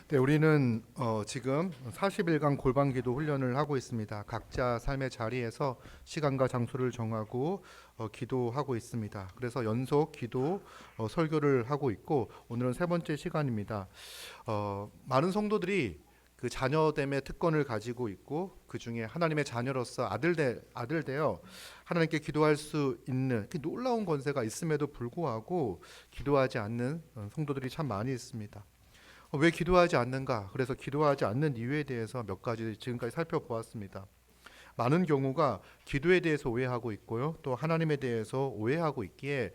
네, 우리는 지금 40일간 골방기도 훈련을 하고 있습니다. 각자 삶의 자리에서 시간과 장소를 정하고 기도하고 있습니다. 그래서 연속 기도 설교를 하고 있고 오늘은 세 번째 시간입니다. 많은 성도들이 그 자녀됨의 특권을 가지고 있고 그 중에 하나님의 자녀로서 아들 되어 하나님께 기도할 수 있는 그 놀라운 권세가 있음에도 불구하고 기도하지 않는 성도들이 참 많이 있습니다. 왜 기도하지 않는가? 그래서 기도하지 않는 이유에 대해서 몇 가지 지금까지 살펴보았습니다. 많은 경우가 기도에 대해서 오해하고 있고요. 또 하나님에 대해서 오해하고 있기에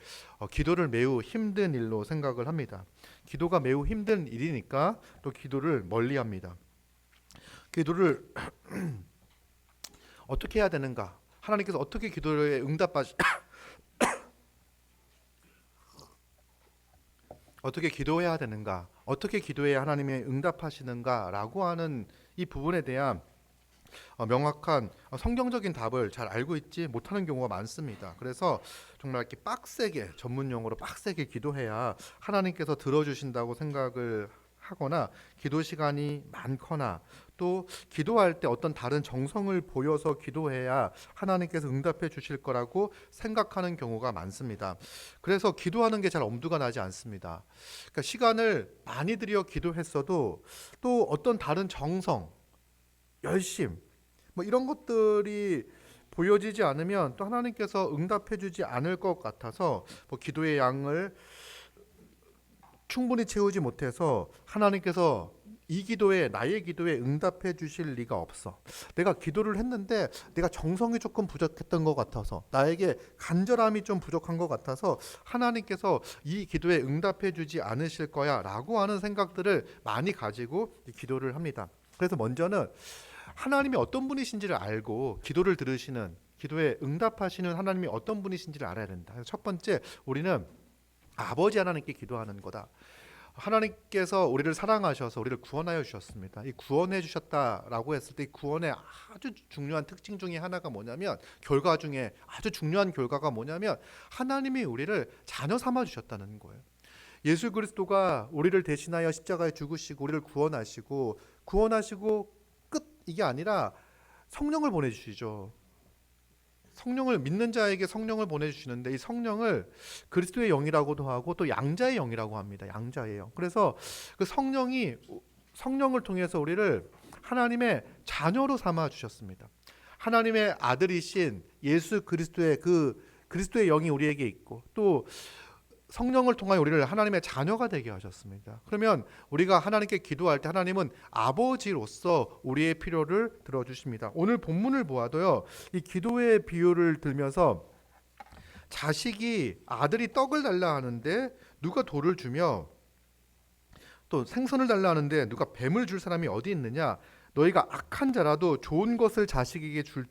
기도를 매우 힘든 일로 생각을 합니다. 기도가 매우 힘든 일이니까 또 기도를 멀리합니다. 기도를 어떻게 해야 되는가? 하나님께서 어떻게 기도에 응답하시 어떻게 기도해야 되는가? 어떻게 기도해야 하나님이 응답하시는가라고 하는 이 부분에 대한 명확한 성경적인 답을 잘 알고 있지 못하는 경우가 많습니다. 그래서 정말 이렇게 빡세게 전문 용어로 빡세게 기도해야 하나님께서 들어주신다고 생각을 하거나 기도 시간이 많거나 또 기도할 때 어떤 다른 정성을 보여서 기도해야 하나님께서 응답해 주실 거라고 생각하는 경우가 많습니다. 그래서 기도하는 게 잘 엄두가 나지 않습니다. 그러니까 시간을 많이 들여 기도했어도 또 어떤 다른 정성 열심 뭐 이런 것들이 보여지지 않으면 또 하나님께서 응답해 주지 않을 것 같아서 뭐 기도의 양을 충분히 채우지 못해서 하나님께서 이 기도에 나의 기도에 응답해 주실 리가 없어. 내가 기도를 했는데 내가 정성이 조금 부족했던 것 같아서 나에게 간절함이 좀 부족한 것 같아서 하나님께서 이 기도에 응답해 주지 않으실 거야 라고 하는 생각들을 많이 가지고 기도를 합니다. 그래서 먼저는 하나님이 어떤 분이신지를 알고 기도를 들으시는 기도에 응답하시는 하나님이 어떤 분이신지를 알아야 된다. 첫 번째 우리는 아버지 하나님께 기도하는 거다. 하나님께서 우리를 사랑하셔서 우리를 구원하여 주셨습니다. 이 구원해 주셨다라고 했을 때 이 구원의 아주 중요한 특징 중에 하나가 뭐냐면 결과 중에 아주 중요한 결과가 뭐냐면 하나님이 우리를 자녀 삼아 주셨다는 거예요. 예수 그리스도가 우리를 대신하여 십자가에 죽으시고 우리를 구원하시고 끝 이게 아니라 성령을 보내주시죠. 성령을 믿는 자에게 성령을 보내주시는데 이 성령을 그리스도의 영이라고도 하고 또 양자의 영이라고 합니다. 양자의 영. 그래서 그 성령을 통해서 우리를 하나님의 자녀로 삼아 주셨습니다. 하나님의 아들이신 예수 그리스도의 그 그리스도의 영이 우리에게 있고 또 성령을 통하여 우리를 하나님의 자녀가 되게 하셨습니다. 그러면 우리가 하나님께 기도할 때 하나님은 아버지로서 우리의 필요를 들어주십니다. 오늘 본문을 보아도요. 이 기도의 비유를 들면서 자식이 아들이 떡을 달라 하는데 누가 돌을 주며 또 생선을 달라 하는데 누가 뱀을 줄 사람이 어디 있느냐? 너희가 악한 자라도 좋은 것을 자식에게 줄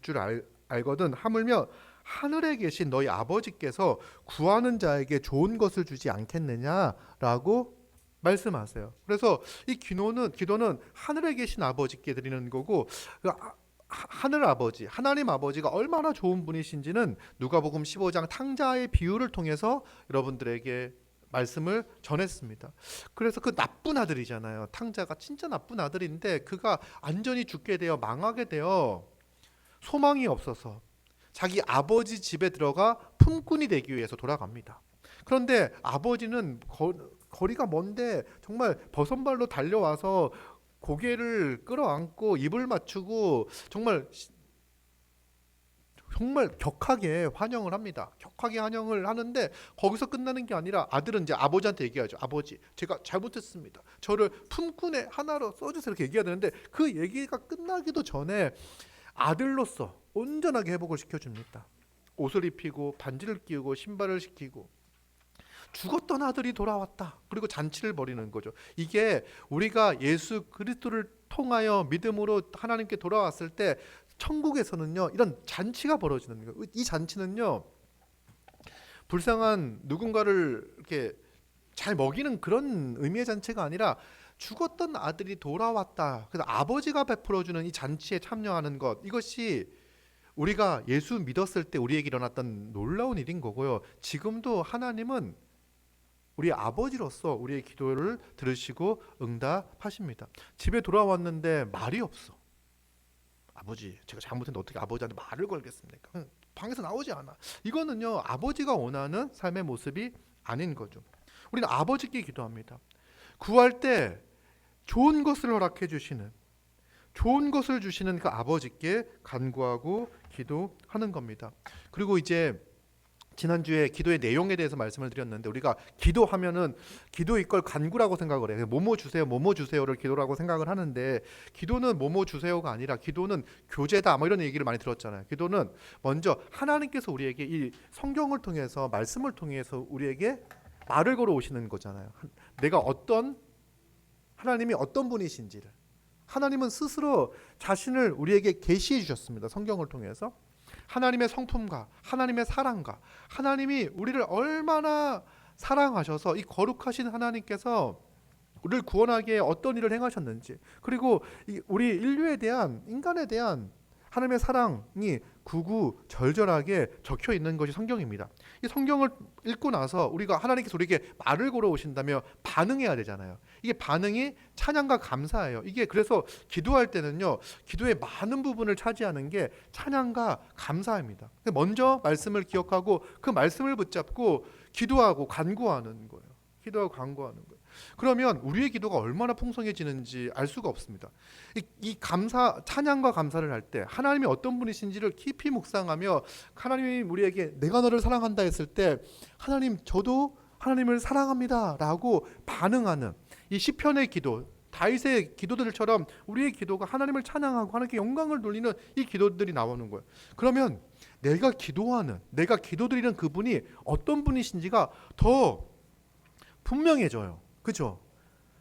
알거든 하물며 하늘에 계신 너희 아버지께서 구하는 자에게 좋은 것을 주지 않겠느냐라고 말씀하세요. 그래서 이 기도는 하늘에 계신 아버지께 드리는 거고 하늘 아버지, 하나님 아버지가 얼마나 좋은 분이신지는 누가복음 15장 탕자의 비유를 통해서 여러분들에게 말씀을 전했습니다. 그래서 그 나쁜 아들이잖아요. 탕자가 진짜 나쁜 아들인데 그가 안전히 죽게 되어 망하게 되어 소망이 없어서 자기 아버지 집에 들어가 품꾼이 되기 위해서 돌아갑니다. 그런데 아버지는 거리가 먼데 정말 버선발로 달려와서 고개를 끌어안고 입을 맞추고 정말 격하게 환영을 합니다. 격하게 환영을 하는데 거기서 끝나는 게 아니라 아들은 이제 아버지한테 얘기하죠. 아버지, 제가 잘못했습니다. 저를 품꾼의 하나로 써주세요. 이렇게 얘기해야 되는데 그 얘기가 끝나기도 전에 아들로서 온전하게 회복을 시켜줍니다. 옷을 입히고 반지를 끼우고 신발을 시키고 죽었던 아들이 돌아왔다. 그리고 잔치를 벌이는 거죠. 이게 우리가 예수 그리스도를 통하여 믿음으로 하나님께 돌아왔을 때 천국에서는요 이런 잔치가 벌어지는 거예요. 이 잔치는요 불쌍한 누군가를 이렇게 잘 먹이는 그런 의미의 잔치가 아니라 죽었던 아들이 돌아왔다. 그래서 아버지가 베풀어주는 이 잔치에 참여하는 것 이것이 우리가 예수 믿었을 때 우리에게 일어났던 놀라운 일인 거고요. 지금도 하나님은 우리 아버지로서 우리의 기도를 들으시고 응답하십니다. 집에 돌아왔는데 말이 없어. 아버지, 제가 잘못했는데 어떻게 아버지한테 말을 걸겠습니까? 방에서 나오지 않아. 이거는요, 아버지가 원하는 삶의 모습이 아닌 거죠. 우리는 아버지께 기도합니다. 구할 때 좋은 것을 허락해 주시는, 좋은 것을 주시는 그 아버지께 간구하고 기도하는 겁니다. 그리고 이제 지난주에 기도의 내용에 대해서 말씀을 드렸는데, 우리가 기도하면은 기도 이걸 간구라고 생각을 해요. 뭐뭐 주세요, 뭐뭐 주세요를 기도라고 생각을 하는데, 기도는 뭐뭐 주세요가 아니라 기도는 교제다, 뭐 이런 얘기를 많이 들었잖아요. 기도는 먼저 하나님께서 우리에게 이 성경을 통해서, 말씀을 통해서 우리에게 말을 걸어 오시는 거잖아요. 내가 하나님이 어떤 분이신지를 하나님은 스스로 자신을 우리에게 계시해 주셨습니다. 성경을 통해서 하나님의 성품과 하나님의 사랑과 하나님이 우리를 얼마나 사랑하셔서 이 거룩하신 하나님께서 우리를 구원하기에 어떤 일을 행하셨는지, 그리고 우리 인류에 대한, 인간에 대한 하나님의 사랑이 구구절절하게 적혀 있는 것이 성경입니다. 이 성경을 읽고 나서 우리가 하나님께서 우리에게 말을 걸어 오신다면 반응해야 되잖아요. 이게 반응이 찬양과 감사예요. 이게 그래서 기도할 때는요, 기도의 많은 부분을 차지하는 게 찬양과 감사입니다. 먼저 말씀을 기억하고 그 말씀을 붙잡고 기도하고 간구하는 거예요. 기도하고 간구하는 거예요. 그러면 우리의 기도가 얼마나 풍성해지는지 알 수가 없습니다. 이 감사, 찬양과 감사를 할 때 하나님이 어떤 분이신지를 깊이 묵상하며, 하나님이 우리에게 내가 너를 사랑한다 했을 때 하나님, 저도 하나님을 사랑합니다 라고 반응하는 이 시편의 기도, 다윗의 기도들처럼 우리의 기도가 하나님을 찬양하고 하나님께 영광을 돌리는 이 기도들이 나오는 거예요. 그러면 내가 기도드리는 그분이 어떤 분이신지가 더 분명해져요. 그죠?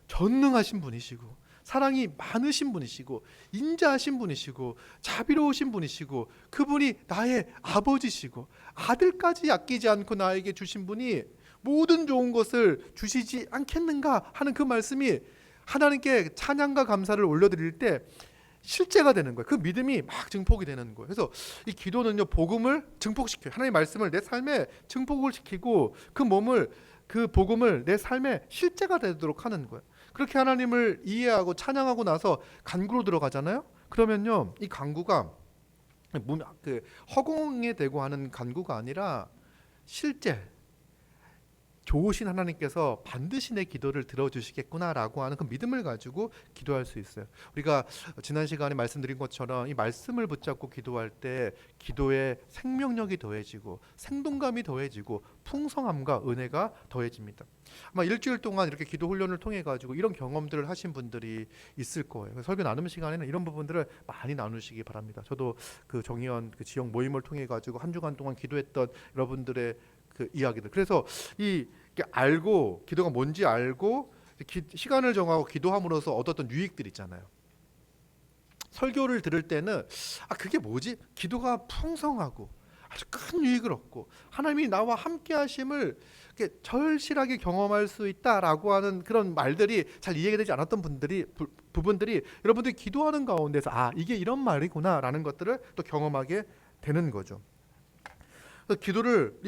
전능하신 분이시고 사랑이 많으신 분이시고 인자하신 분이시고 자비로우신 분이시고, 그분이 나의 아버지시고 아들까지 아끼지 않고 나에게 주신 분이 모든 좋은 것을 주시지 않겠는가 하는 그 말씀이 하나님께 찬양과 감사를 올려드릴 때 실제가 되는 거예요. 그 믿음이 막 증폭이 되는 거예요. 그래서 이 기도는요, 복음을 증폭시켜요. 하나님의 말씀을 내 삶에 증폭을 시키고 그 복음을 내 삶에 실제가 되도록 하는 거예요. 그렇게 하나님을 이해하고 찬양하고 나서 간구로 들어가잖아요. 그러면요, 이 간구가 허공에 대고 하는 간구가 아니라 실제 좋으신 하나님께서 반드시 내 기도를 들어주시겠구나라고 하는 그 믿음을 가지고 기도할 수 있어요. 우리가 지난 시간에 말씀드린 것처럼 이 말씀을 붙잡고 기도할 때 기도의 생명력이 더해지고 생동감이 더해지고 풍성함과 은혜가 더해집니다. 아마 일주일 동안 이렇게 기도 훈련을 통해 가지고 이런 경험들을 하신 분들이 있을 거예요. 설교 나눔 시간에는 이런 부분들을 많이 나누시기 바랍니다. 저도 그 정의원 그 지역 모임을 통해 가지고 한 주간 동안 기도했던 여러분들의 그 이야기들, 그래서 알고, 기도가 뭔지 알고 시간을 정하고 기도함으로써 얻었던 유익들 있잖아요. 설교를 들을 때는 그게 뭐지? 기도가 풍성하고 아주 큰 유익을 얻고 하나님이 나와 함께 하심을 절실하게 경험할 수 있다라고 하는 그런 말들이 잘 이해되지 않았던 부분들이 여러분들이 기도하는 가운데서 이게 이런 말이구나 라는 것들을 또 경험하게 되는 거죠. 그래서 기도를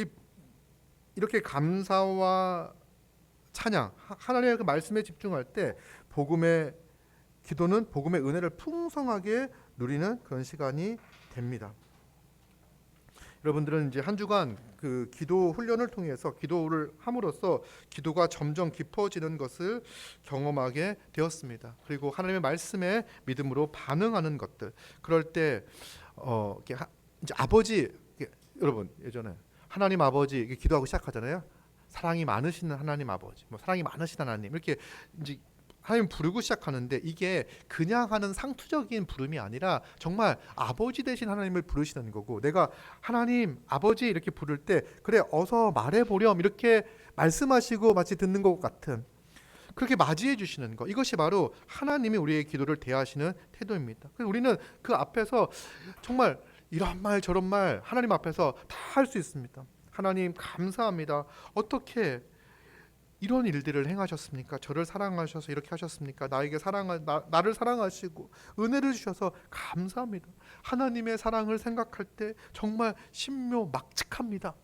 이렇게 감사와 찬양, 하나님의 그 말씀에 집중할 때 기도는 복음의 은혜를 풍성하게 누리는 그런 시간이 됩니다. 여러분들은 이제 한 주간 그 기도 훈련을 통해서 기도를 함으로써 기도가 점점 깊어지는 것을 경험하게 되었습니다. 그리고 하나님의 말씀에 믿음으로 반응하는 것들, 그럴 때 이제 아버지, 여러분 예전에 하나님 아버지 기도하고 시작하잖아요. 사랑이 많으신 하나님 아버지, 사랑이 많으신 하나님, 이렇게 이제 하나님 부르고 시작하는데 이게 그냥 하는 상투적인 부름이 아니라 정말 아버지 되신 하나님을 부르시는 거고, 내가 하나님 아버지 이렇게 부를 때 그래 어서 말해보렴 이렇게 말씀하시고 마치 듣는 것 같은 그렇게 맞이해 주시는 것, 이것이 바로 하나님이 우리의 기도를 대하시는 태도입니다. 그래서 우리는 그 앞에서 정말 이런 말 저런 말 하나님 앞에서 다 할 수 있습니다. 하나님 감사합니다. 어떻게 이런 일들을 행하셨습니까? 저를 사랑하셔서 이렇게 하셨습니까? 나를 사랑하시고 은혜를 주셔서 감사합니다. 하나님의 사랑을 생각할 때 정말 신묘막측합니다.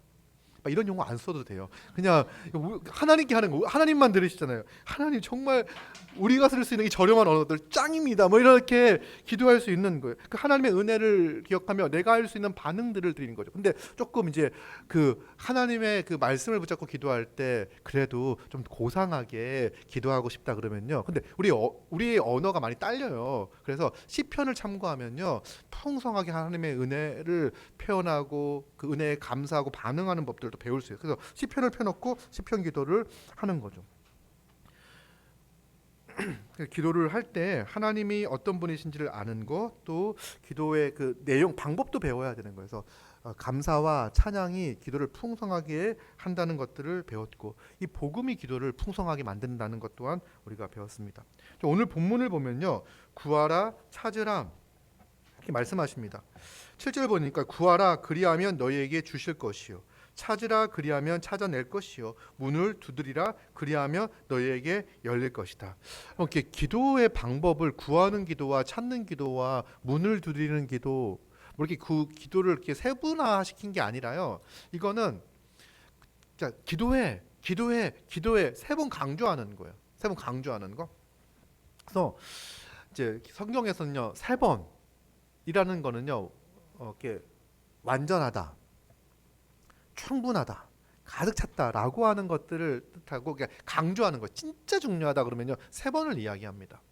아빠 이런 용어 안 써도 돼요. 그냥 하나님께 하는 거 하나님만 들으시잖아요. 하나님 정말 우리가 쓸 수 있는 이 저렴한 언어들 짱입니다. 뭐 이렇게 기도할 수 있는 거예요. 그 하나님의 은혜를 기억하며 내가 할 수 있는 반응들을 드리는 거죠. 근데 조금 이제 그 하나님의 그 말씀을 붙잡고 기도할 때 그래도 좀 고상하게 기도하고 싶다 그러면요. 근데 우리의 언어가 많이 딸려요. 그래서 시편을 참고하면요. 풍성하게 하나님의 은혜를 표현하고 그 은혜에 감사하고 반응하는 법들도 배울 수 있어요. 그래서 시편을 펴놓고 시편 기도를 하는 거죠. 기도를 할 때 하나님이 어떤 분이신지를 아는 것, 또 기도의 그 내용, 방법도 배워야 되는 거예요. 그래서 감사와 찬양이 기도를 풍성하게 한다는 것들을 배웠고, 이 복음이 기도를 풍성하게 만든다는 것 또한 우리가 배웠습니다. 오늘 본문을 보면요, 구하라, 찾으라 이렇게 말씀하십니다. 7절 보니까 구하라 그리하면 너희에게 주실 것이요, 찾으라 그리하면 찾아낼 것이요, 문을 두드리라 그리하면 너희에게 열릴 것이다. 이렇게 기도의 방법을 구하는 기도와 찾는 기도와 문을 두드리는 기도, 뭐 이렇게 그 기도를 이렇게 세분화시킨 게 아니라요. 이거는 자, 기도해 세 번 강조하는 거예요. 세 번 강조하는 거. 그래서 이제 성경에서는요, 세 번이라는 거는요, 이렇게 완전하다, 충분하다, 가득 찼다라고 하는 것들을 뜻하고, 그러니까 강조하는 거, 진짜 중요하다 그러면요, 세 번을 이야기합니다.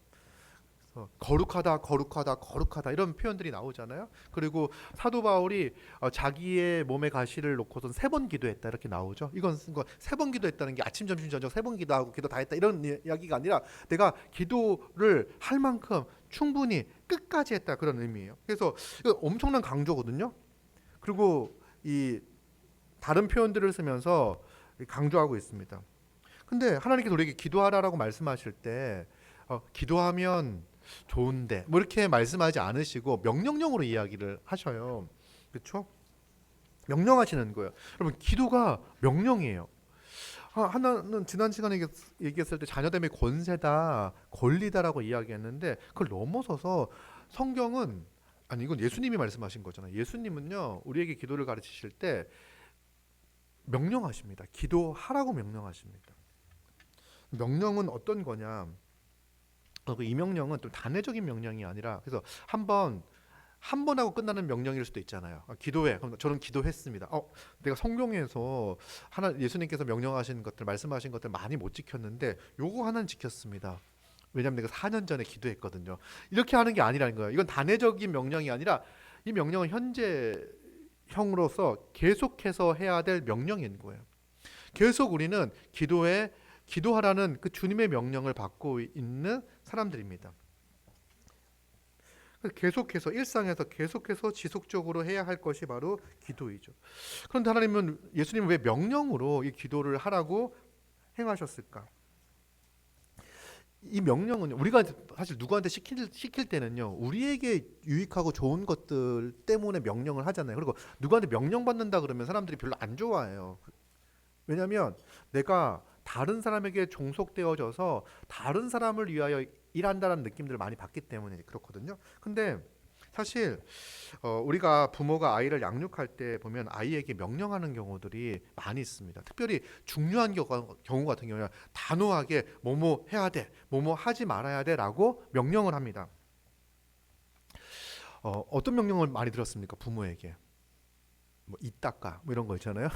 거룩하다, 거룩하다, 거룩하다 이런 표현들이 나오잖아요. 그리고 사도 바울이 자기의 몸에 가시를 놓고선 세 번 기도했다 이렇게 나오죠. 이건 세 번 기도했다는 게 아침, 점심, 저녁 세 번 기도하고 기도 다 했다 이런 이야기가 아니라 내가 기도를 할 만큼 충분히 끝까지 했다 그런 의미예요. 그래서 이거 엄청난 강조거든요. 그리고 이 다른 표현들을 쓰면서 강조하고 있습니다. 근데 하나님께서 우리에게 기도하라라고 말씀하실 때 기도하면 좋은데 뭐 이렇게 말씀하지 않으시고 명령형으로 이야기를 하셔요. 그렇죠? 명령하시는 거예요. 여러분, 기도가 명령이에요. 하나는 지난 시간에 얘기했을 때 자녀됨의 권세다, 권리다라고 이야기했는데, 그걸 넘어서서 성경은, 아니 이건 예수님이 말씀하신 거잖아요. 예수님은요, 우리에게 기도를 가르치실 때 명령하십니다. 기도하라고 명령하십니다. 명령은 어떤 거냐? 이 명령은 좀 단회적인 명령이 아니라, 그래서 한 번 하고 끝나는 명령일 수도 있잖아요. 기도해. 그럼 저는 기도했습니다. 내가 성경에서 예수님께서 명령하신 것들, 말씀하신 것들 많이 못 지켰는데 요거 하나는 지켰습니다. 왜냐하면 내가 4년 전에 기도했거든요. 이렇게 하는 게 아니라는 거예요. 이건 단회적인 명령이 아니라 이 명령은 현재형으로서 계속해서 해야 될 명령인 거예요. 계속 우리는 기도하라는 그 주님의 명령을 받고 있는 사람들입니다. 계속해서 일상에서 계속해서 지속적으로 해야 할 것이 바로 기도이죠. 그런데 예수님은 왜 명령으로 이 기도를 하라고 행하셨을까? 이 명령은 우리가 사실 누구한테 시킬 때는요, 우리에게 유익하고 좋은 것들 때문에 명령을 하잖아요. 그리고 누구한테 명령받는다 그러면 사람들이 별로 안 좋아해요. 왜냐하면 내가 다른 사람에게 종속되어져서 다른 사람을 위하여 일한다는 느낌들을 많이 받기 때문에 그렇거든요. 근데 사실 우리가 부모가 아이를 양육할 때 보면 아이에게 명령하는 경우들이 많이 있습니다. 특별히 중요한 경우 같은 경우는 단호하게 뭐뭐 해야 돼, 뭐뭐 하지 말아야 돼라고 명령을 합니다. 어떤 명령을 많이 들었습니까? 부모에게. 뭐 이 닦아 뭐 이런 거 있잖아요.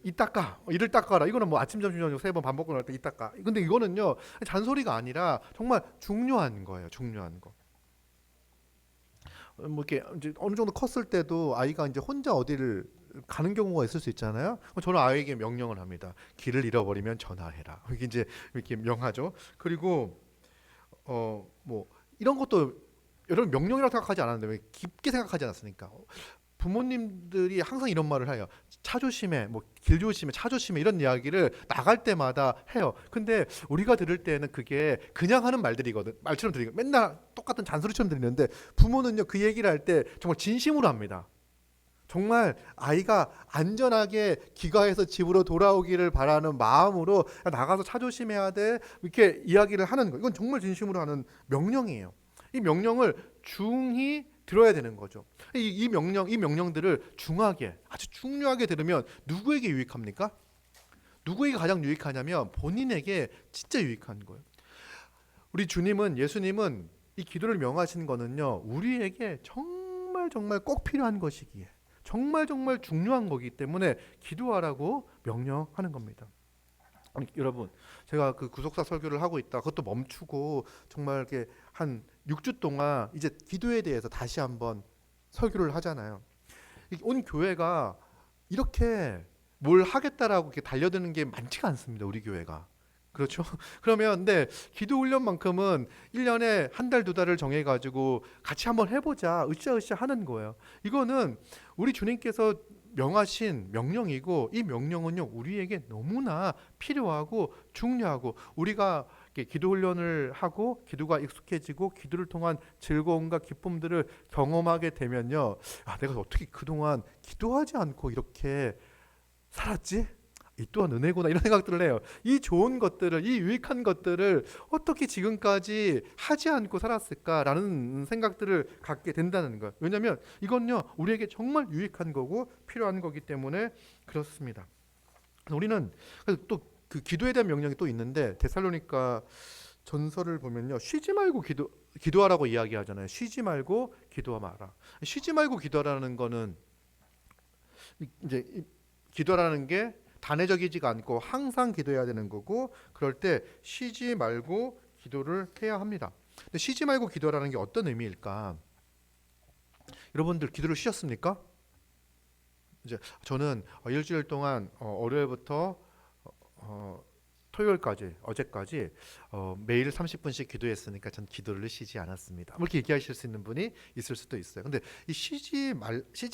이 닦아, 이를 닦아라. 이거는 뭐 아침, 점심, 저녁 세 번 밥 먹고 날 때 이 닦아. 근데 이거는요, 잔소리가 아니라 정말 중요한 거예요. 중요한 거. 뭐 이렇게 이제 어느 정도 컸을 때도 아이가 이제 혼자 어디를 가는 경우가 있을 수 있잖아요. 저는 아이에게 명령을 합니다. 길을 잃어버리면 전화해라. 이게 이제 이렇게 명하죠. 그리고 뭐 이런 것도 여러분 명령이라고 생각하지 않았는데 왜 깊게 생각하지 않았으니까. 부모님들이 항상 이런 말을 해요. 차 조심해, 뭐 길 조심해, 차 조심해 이런 이야기를 나갈 때마다 해요. 근데 우리가 들을 때는 그게 그냥 하는 말들이거든. 말처럼 들리고 맨날 똑같은 잔소리처럼 들리는데, 부모는요 그 얘기를 할 때 정말 진심으로 합니다. 정말 아이가 안전하게 귀가해서 집으로 돌아오기를 바라는 마음으로 나가서 차 조심해야 돼 이렇게 이야기를 하는 거. 이건 정말 진심으로 하는 명령이에요. 이 명령을 중히 들어야 되는 거죠. 이 명령들을 아주 중요하게 들으면 누구에게 유익합니까? 누구에게 가장 유익하냐면 본인에게 진짜 유익한 거예요. 우리 예수님은 이 기도를 명하신 거는요, 우리에게 정말 정말 꼭 필요한 것이기에, 정말 정말 중요한 거기 때문에 기도하라고 명령하는 겁니다. 아니, 여러분, 제가 그 구속사 설교를 하고 있다 그것도 멈추고 정말 이렇게 한 6주 동안 이제 기도에 대해서 다시 한번 설교를 하잖아요. 온 교회가 이렇게 뭘 하겠다라고 이렇게 달려드는 게 많지가 않습니다. 우리 교회가. 그렇죠? 그러면 근데 기도 훈련만큼은 1년에 한 달, 두 달을 정해 가지고 같이 한번 해보자 으쌰으쌰 하는 거예요. 이거는 우리 주님께서 명하신 명령이고, 이 명령은요 우리에게 너무나 필요하고 중요하고, 우리가 이렇게 기도 훈련을 하고 기도가 익숙해지고 기도를 통한 즐거움과 기쁨들을 경험하게 되면요, 내가 어떻게 그동안 기도하지 않고 이렇게 살았지? 이 또한 은혜구나, 이런 생각들을 해요. 이 좋은 것들을, 이 유익한 것들을 어떻게 지금까지 하지 않고 살았을까라는 생각들을 갖게 된다는 거예요. 왜냐하면 이건요 우리에게 정말 유익한 거고 필요한 거기 때문에 그렇습니다. 우리는 또 그 기도에 대한 명령이 또 있는데, 데살로니가 전서를 보면요, 쉬지 말고 기도하라고 이야기하잖아요. 쉬지 말고 기도하라. 쉬지 말고 기도하라는 거는 이제 기도라는 게 단회적이지가 않고 항상 기도해야 되는 거고, 그럴 때 쉬지 말고 기도를 해야 합니다. 근데 쉬지 말고 기도라는 게 어떤 의미일까? 여러분들 기도를 쉬셨습니까? 이제 저는 일주일 동안 월요일부터 토요일까지, 어제까지 매일 30분씩 기도했으니까 전 기도를 쉬지 않았습니다. 이렇게 얘기하실 수 있는 분이 있을 수도 있어요. 근데 이 쉬지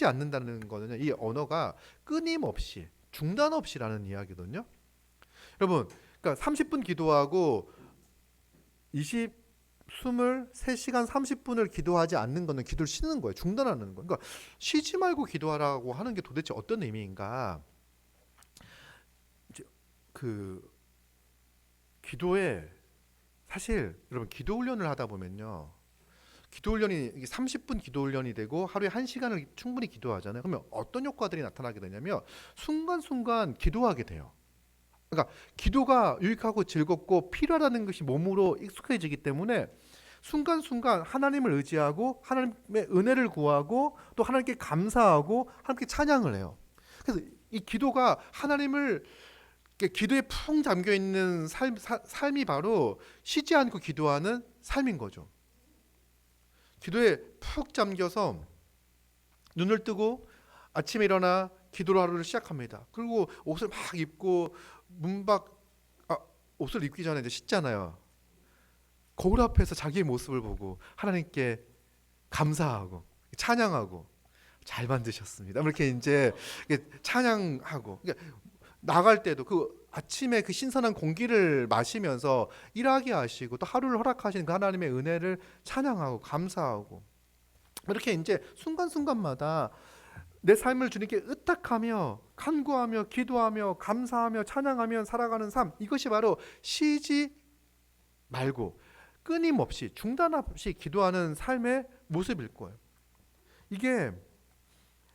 않는다는 거는, 이 언어가 끊임없이, 중단 없이라는 이야기거든요. 여러분, 그러니까 30분 기도하고 23시간 30분을 기도하지 않는 거는 기도를 쉬는 거예요. 중단하는 거예요. 그러니까 쉬지 말고 기도하라고 하는 게 도대체 어떤 의미인가? 이제 그 기도에, 사실 여러분 기도 훈련을 하다 보면요, 기도 훈련이 30분 기도 훈련이 되고 하루에 1시간을 충분히 기도하잖아요. 그러면 어떤 효과들이 나타나게 되냐면 순간순간 기도하게 돼요. 그러니까 기도가 유익하고 즐겁고 필요하다는 것이 몸으로 익숙해지기 때문에 순간순간 하나님을 의지하고 하나님의 은혜를 구하고 또 하나님께 감사하고 하나님께 찬양을 해요. 그래서 이 기도가 하나님을, 기도에 푹 잠겨 있는 삶이 바로 쉬지 않고 기도하는 삶인 거죠. 기도에 푹 잠겨서 눈을 뜨고 아침에 일어나 기도로 하루를 시작합니다. 그리고 옷을 막 입고 옷을 입기 전에 이제 씻잖아요. 거울 앞에서 자기의 모습을 보고 하나님께 감사하고 찬양하고, 잘 만드셨습니다, 이렇게 이제 찬양하고, 나갈 때도 그 아침에 그 신선한 공기를 마시면서 일하게 하시고 또 하루를 허락하시는 그 하나님의 은혜를 찬양하고 감사하고, 이렇게 이제 순간순간마다 내 삶을 주님께 의탁하며 간구하며 기도하며 감사하며 찬양하며 살아가는 삶, 이것이 바로 쉬지 말고 끊임없이 중단 없이 기도하는 삶의 모습일 거예요. 이게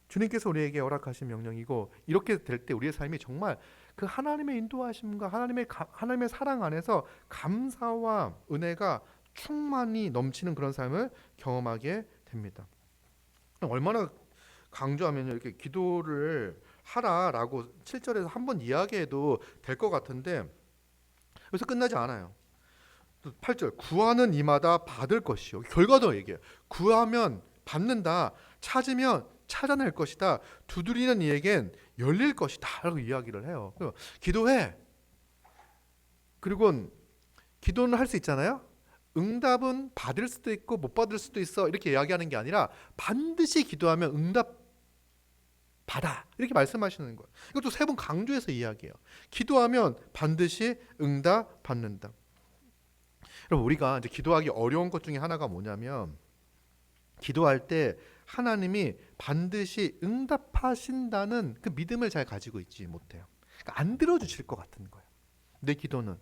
주님께서 우리에게 허락하신 명령이고, 이렇게 될 때 우리의 삶이 정말 그 하나님의 인도하심과 하나님의 사랑 안에서 감사와 은혜가 충만히 넘치는 그런 삶을 경험하게 됩니다. 얼마나 강조하면요, 이렇게 기도를 하라라고 7절에서 한번 이야기해도 될 것 같은데 여기서 끝나지 않아요. 8절, 구하는 이마다 받을 것이요. 결과도 얘기해요. 구하면 받는다, 찾으면 찾아낼 것이다, 두드리는 이에겐 열릴 것이다 라고 이야기를 해요. 기도해. 그리고 기도는 할 수 있잖아요. 응답은 받을 수도 있고 못 받을 수도 있어, 이렇게 이야기하는 게 아니라 반드시 기도하면 응답 받아, 이렇게 말씀하시는 거예요. 이것도 3번 강조해서 이야기해요. 기도하면 반드시 응답 받는다. 여러분, 우리가 이제 기도하기 어려운 것 중에 하나가 뭐냐면, 기도할 때 하나님이 반드시 응답하신다는 그 믿음을 잘 가지고 있지 못해요. 그러니까 안 들어주실 것 같은 거예요. 내 기도는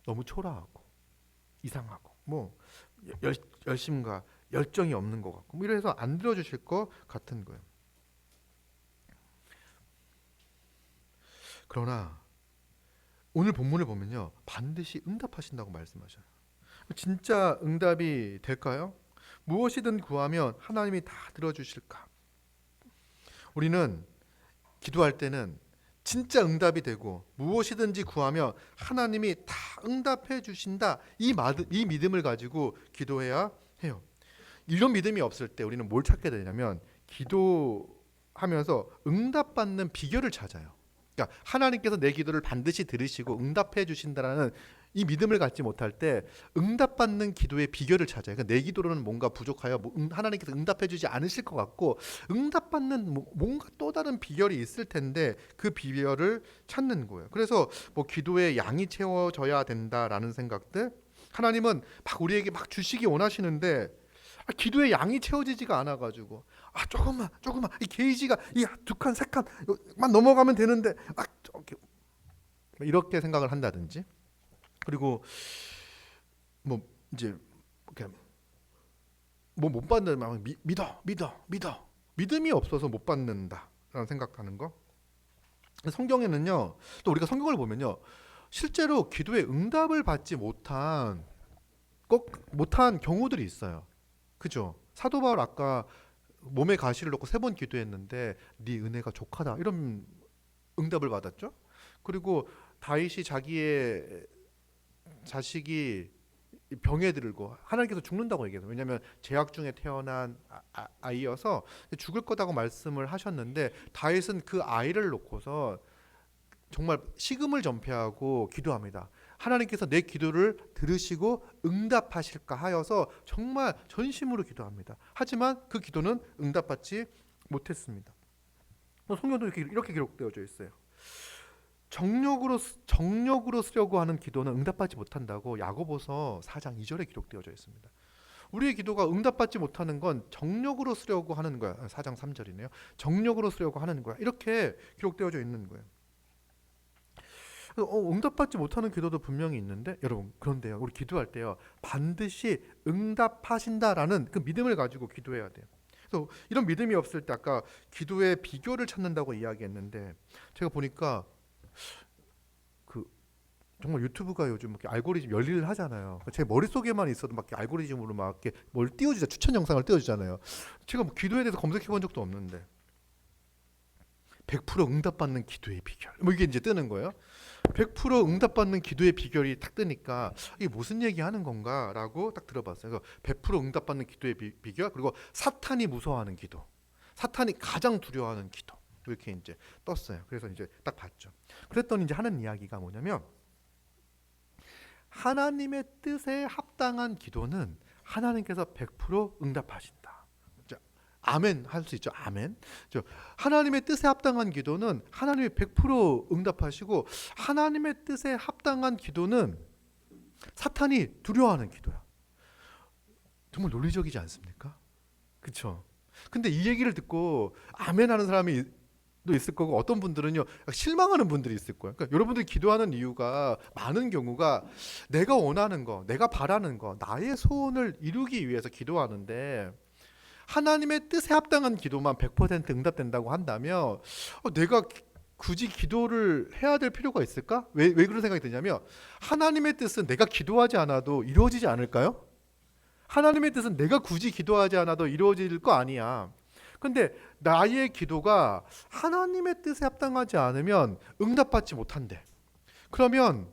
너무 초라하고 이상하고, 열심과 열정이 없는 것 같고 뭐 이래서 안 들어주실 것 같은 거예요. 그러나 오늘 본문을 보면요, 반드시 응답하신다고 말씀하셔요. 진짜 응답이 될까요? 무엇이든 구하면 하나님이 다 들어주실까? 우리는 기도할 때는 진짜 응답이 되고 무엇이든지 구하면 하나님이 다 응답해 주신다, 이 믿음을 가지고 기도해야 해요. 이런 믿음이 없을 때 우리는 뭘 찾게 되냐면 기도하면서 응답받는 비결을 찾아요. 그러니까 하나님께서 내 기도를 반드시 들으시고 응답해 주신다라는 이 믿음을 갖지 못할 때 응답받는 기도의 비결을 찾아요. 그러니까 내 기도로는 뭔가 부족하여 하나님께서 응답해 주지 않으실 것 같고, 응답받는 뭔가 또 다른 비결이 있을 텐데 그 비결을 찾는 거예요. 그래서 뭐 기도의 양이 채워져야 된다라는 생각들, 하나님은 막 우리에게 막 주시기 원하시는데 기도의 양이 채워지지가 않아가지고 조금만 이 게이지가 이 두 칸 세 칸만 넘어가면 되는데 이렇게 생각을 한다든지, 그리고 뭐 이제 이렇게 뭐 못 받는 막 믿어 믿음이 없어서 못 받는다라는 생각하는 거. 성경에는요, 또 우리가 성경을 보면요, 실제로 기도에 응답을 받지 못한 경우들이 있어요. 그죠? 사도 바울 아까 몸에 가시를 놓고 3번 기도했는데 네 은혜가 족하다 이런 응답을 받았죠. 그리고 다윗이 자기의 자식이 병에 들고 하나님께서 죽는다고 얘기해요. 왜냐하면 제약 중에 태어난 아이여서 죽을 거다고 말씀을 하셨는데 다윗은 그 아이를 놓고서 정말 식음을 전폐하고 기도합니다. 하나님께서 내 기도를 들으시고 응답하실까 하여서 정말 전심으로 기도합니다. 하지만 그 기도는 응답받지 못했습니다. 성경도 이렇게 기록되어져 있어요. 정력으로 쓰려고 하는 기도는 응답받지 못한다고 야고보서 4장 2절에 기록되어져 있습니다. 우리의 기도가 응답받지 못하는 건 정력으로 쓰려고 하는 거야. 4장 3절이네요. 정력으로 쓰려고 하는 거야. 이렇게 기록되어져 있는 거예요. 응답받지 못하는 기도도 분명히 있는데 여러분, 그런데요, 우리 기도할 때요 반드시 응답하신다라는 그 믿음을 가지고 기도해야 돼요. 그래서 이런 믿음이 없을 때 아까 기도의 비결을 찾는다고 이야기했는데, 제가 보니까 그 정말 유튜브가 요즘 이렇게 알고리즘 열일을 하잖아요. 제 머릿속에만 있어도 막 알고리즘으로 막 이렇게 뭘 띄워주자, 추천 영상을 띄워주잖아요. 제가 뭐 기도에 대해서 검색해 본 적도 없는데 100% 응답받는 기도의 비결, 뭐 이게 이제 뜨는 거예요. 100% 응답받는 기도의 비결이 딱 뜨니까 이게 무슨 얘기하는 건가라고 딱 들어봤어요. 그래서 100% 응답받는 기도의 비결, 그리고 사탄이 무서워하는 기도, 사탄이 가장 두려워하는 기도, 이렇게 이제 떴어요. 그래서 이제 딱 봤죠. 그랬더니 이제 하는 이야기가 뭐냐면, 하나님의 뜻에 합당한 기도는 하나님께서 100% 응답하신다. 아멘 할 수 있죠. 아멘. 하나님의 뜻에 합당한 기도는 하나님이 100% 응답하시고, 하나님의 뜻에 합당한 기도는 사탄이 두려워하는 기도야. 정말 논리적이지 않습니까? 그렇죠? 근데 이 얘기를 듣고 아멘 하는 사람이 또 있을 거고, 어떤 분들은요 실망하는 분들이 있을 거예요. 그러니까 여러분들이 기도하는 이유가 많은 경우가 내가 원하는 거, 내가 바라는 거, 나의 소원을 이루기 위해서 기도하는데, 하나님의 뜻에 합당한 기도만 100% 응답된다고 한다면 내가 굳이 기도를 해야 될 필요가 있을까? 왜 그런 생각이 드냐면, 하나님의 뜻은 내가 기도하지 않아도 이루어지지 않을까요? 하나님의 뜻은 내가 굳이 기도하지 않아도 이루어질 거 아니야. 근데 나의 기도가 하나님의 뜻에 합당하지 않으면 응답받지 못한대. 그러면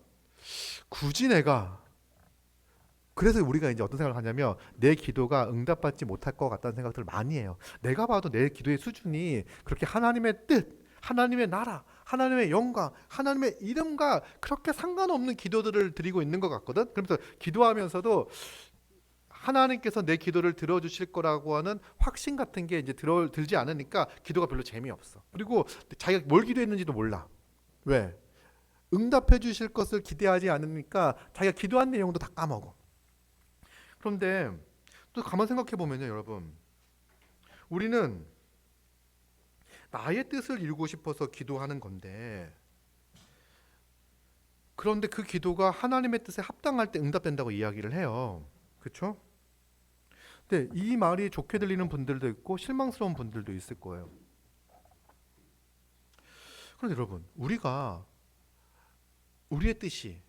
굳이 그래서 우리가 이제 어떤 생각을 하냐면, 내 기도가 응답받지 못할 것 같다는 생각들을 많이 해요. 내가 봐도 내 기도의 수준이 그렇게 하나님의 뜻, 하나님의 나라, 하나님의 영광, 하나님의 이름과 그렇게 상관없는 기도들을 드리고 있는 것 같거든. 그러면서 기도하면서도 하나님께서 내 기도를 들어주실 거라고 하는 확신 같은 게 이제 들지 않으니까 기도가 별로 재미없어. 그리고 자기가 뭘 기도했는지도 몰라. 왜? 응답해 주실 것을 기대하지 않으니까 자기가 기도한 내용도 다 까먹어. 그런데 또 가만 생각해 보면요, 여러분, 우리는 나의 뜻을 이루고 싶어서 기도하는 건데, 그런데 그 기도가 하나님의 뜻에 합당할 때 응답된다고 이야기를 해요. 그렇죠? 근데 이 말이 좋게 들리는 분들도 있고 실망스러운 분들도 있을 거예요. 그런데 여러분, 우리가 우리의 뜻이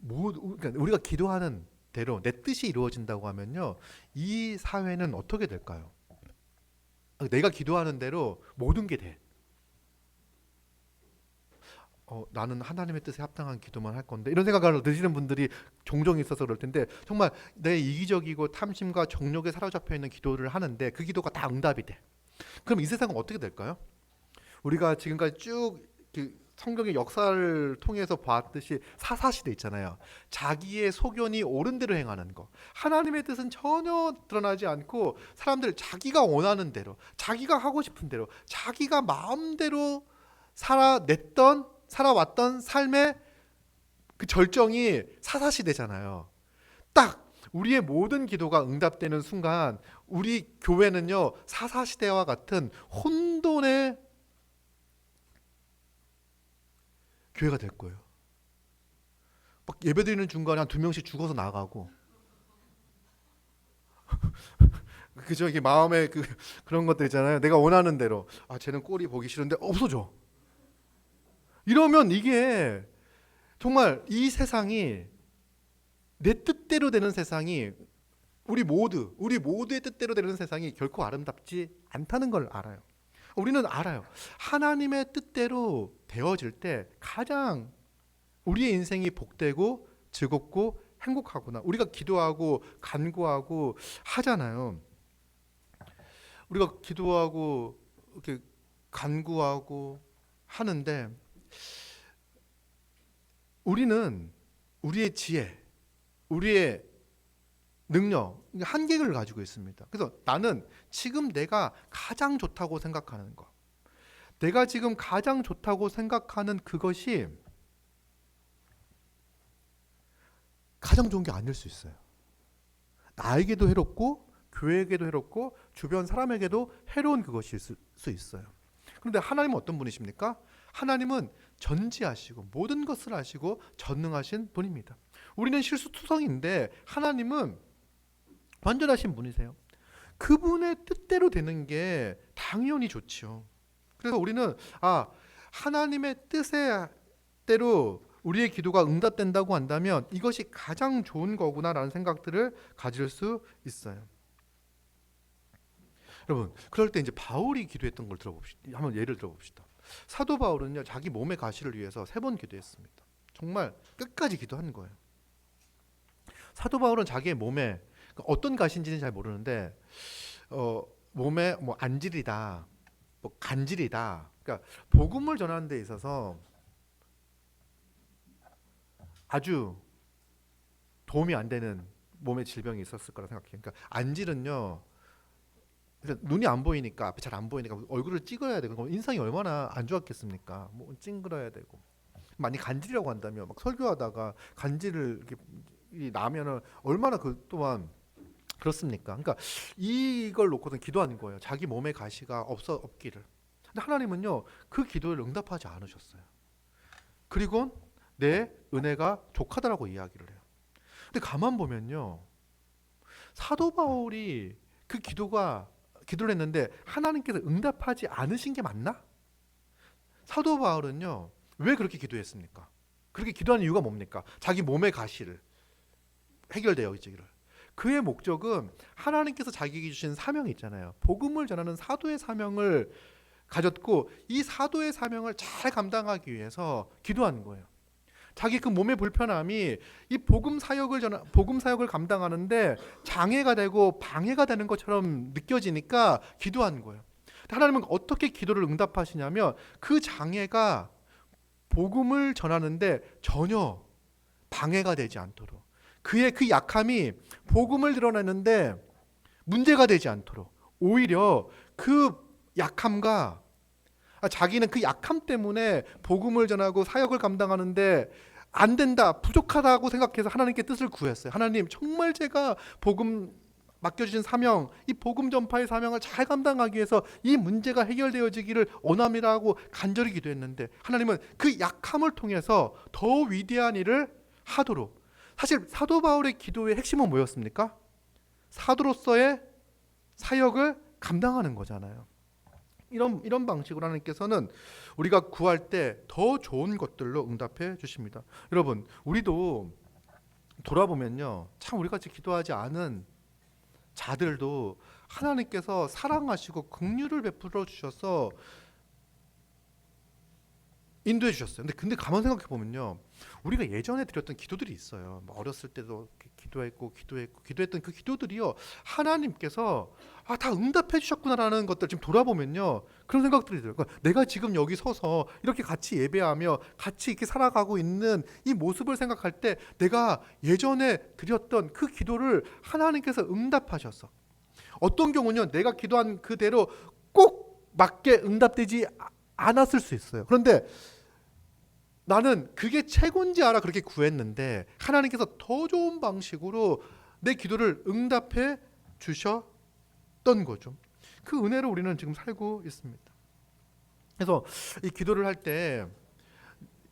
그러니까 우리가 기도하는 대로 내 뜻이 이루어진다고 하면요, 이 사회는 어떻게 될까요? 내가 기도하는 대로 모든 게 돼. 나는 하나님의 뜻에 합당한 기도만 할 건데, 이런 생각을 드시는 분들이 종종 있어서 그럴 텐데, 정말 내 이기적이고 탐심과 정욕에 사로잡혀 있는 기도를 하는데 그 기도가 다 응답이 돼. 그럼 이 세상은 어떻게 될까요? 우리가 지금까지 쭉 성경의 역사를 통해서 봤듯이 사사시대 있잖아요. 자기의 소견이 옳은 대로 행하는 거. 하나님의 뜻은 전혀 드러나지 않고 사람들 자기가 원하는 대로, 자기가 하고 싶은 대로, 자기가 마음대로 살아왔던 삶의 그 절정이 사사시대잖아요. 딱 우리의 모든 기도가 응답되는 순간 우리 교회는요, 사사시대와 같은 혼돈의 교회가 될 거예요. 막 예배드리는 중간에 한 2명씩 죽어서 나가고 그죠? 이게 마음에 그런 것들 있잖아요. 내가 원하는 대로, 쟤는 꼴이 보기 싫은데 없어져. 이러면 이게 정말 이 세상이, 내 뜻대로 되는 세상이, 우리 모두의 뜻대로 되는 세상이 결코 아름답지 않다는 걸 알아요. 우리는 알아요. 하나님의 뜻대로 되어질 때 가장 우리의 인생이 복되고 즐겁고 행복하구나. 우리가 기도하고 간구하고 하잖아요. 우리가 기도하고 이렇게 간구하고 하는데 우리는 우리의 지혜, 우리의 능력, 한계를 가지고 있습니다. 그래서 나는 지금 내가 가장 좋다고 생각하는 것, 내가 지금 가장 좋다고 생각하는 그것이 가장 좋은 게 아닐 수 있어요. 나에게도 해롭고 교회에게도 해롭고 주변 사람에게도 해로운 그것일 수 있어요. 그런데 하나님은 어떤 분이십니까? 하나님은 전지하시고 모든 것을 아시고 전능하신 분입니다. 우리는 실수투성인데 하나님은 완전하신 분이세요. 그분의 뜻대로 되는 게 당연히 좋죠. 그래서 우리는 하나님의 뜻대로 우리의 기도가 응답된다고 한다면 이것이 가장 좋은 거구나라는 생각들을 가질 수 있어요. 여러분, 그럴 때 이제 바울이 기도했던 걸 들어봅시다. 한번 예를 들어봅시다. 사도 바울은요, 자기 몸의 가시를 위해서 3번 기도했습니다. 정말 끝까지 기도한 거예요. 사도 바울은 자기의 몸에 어떤 가시인지는 잘 모르는데 몸에 뭐 안질이다, 뭐 간질이다. 그러니까 복음을 전하는 데 있어서 아주 도움이 안 되는 몸의 질병이 있었을 거라 생각해요. 그러니까 안질은요, 눈이 안 보이니까, 앞이 잘 안 보이니까 얼굴을 찌그러야 되고, 그럼 인상이 얼마나 안 좋았겠습니까? 뭐 찡그러야 되고. 만약 간질이라고 한다면 막 설교하다가 간질을 이렇게 나면은 얼마나 그 또한 그렇습니까? 그러니까 이걸 놓고는 기도하는 거예요. 자기 몸에 가시가 없기를. 근데 하나님은요, 그 기도를 응답하지 않으셨어요. 그리고 내 은혜가 족하다라고 이야기를 해요. 근데 가만 보면요, 사도 바울이 그 기도를 했는데 하나님께서 응답하지 않으신 게 맞나? 사도 바울은요, 왜 그렇게 기도했습니까? 그렇게 기도하는 이유가 뭡니까? 자기 몸의 가시를 해결되어지기를. 그의 목적은 하나님께서 자기에게 주신 사명이 있잖아요. 복음을 전하는 사도의 사명을 가졌고, 이 사도의 사명을 잘 감당하기 위해서 기도하는 거예요. 자기 그 몸의 불편함이 이 복음 사역을 감당하는데 장애가 되고 방해가 되는 것처럼 느껴지니까 기도하는 거예요. 하나님은 어떻게 기도를 응답하시냐면, 그 장애가 복음을 전하는데 전혀 방해가 되지 않도록, 그의 그 약함이 복음을 드러내는데 문제가 되지 않도록, 오히려 그 약함과 자기는 그 약함 때문에 복음을 전하고 사역을 감당하는데 안 된다, 부족하다고 생각해서 하나님께 뜻을 구했어요. 하나님, 정말 제가 복음 맡겨주신 사명, 이 복음 전파의 사명을 잘 감당하기 위해서 이 문제가 해결되어지기를 원함이라고 간절히 기도했는데, 하나님은 그 약함을 통해서 더 위대한 일을 하도록. 사실 사도 바울의 기도의 핵심은 뭐였습니까? 사도로서의 사역을 감당하는 거잖아요. 이런 방식으로 하나님께서는 우리가 구할 때 더 좋은 것들로 응답해 주십니다. 여러분, 우리도 돌아보면요, 참 우리 같이 기도하지 않은 자들도 하나님께서 사랑하시고 긍휼을 베풀어 주셔서 인도해 주셨어요. 근데 가만 생각해 보면요, 우리가 예전에 드렸던 기도들이 있어요. 뭐 어렸을 때도 기도했던 그 기도들이요, 하나님께서 다 응답해 주셨구나라는 것들 지금 돌아보면요, 그런 생각들이 들어요. 그러니까 내가 지금 여기 서서 이렇게 같이 예배하며 같이 이렇게 살아가고 있는 이 모습을 생각할 때 내가 예전에 드렸던 그 기도를 하나님께서 응답하셔서, 어떤 경우는 내가 기도한 그대로 꼭 맞게 응답되지 않았을 수 있어요. 그런데 나는 그게 최고인지 알아 그렇게 구했는데 하나님께서 더 좋은 방식으로 내 기도를 응답해 주셨던 거죠. 그 은혜로 우리는 지금 살고 있습니다. 그래서 이 기도를 할 때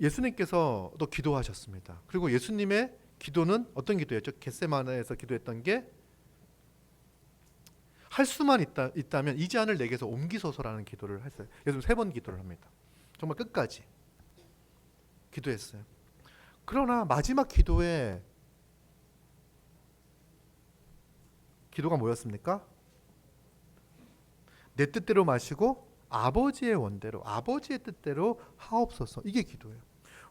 예수님께서도 기도하셨습니다. 그리고 예수님의 기도는 어떤 기도였죠? 겟세마네에서 기도했던 게, 할 수만 있다면 이 잔을 내게서 옮기소서라는 기도를 했어요. 예수님 3번 기도를 합니다. 정말 끝까지 기도했어요. 그러나 마지막 기도가 뭐였습니까? 내 뜻대로 마시고 아버지의 원대로, 아버지의 뜻대로 하옵소서. 이게 기도예요.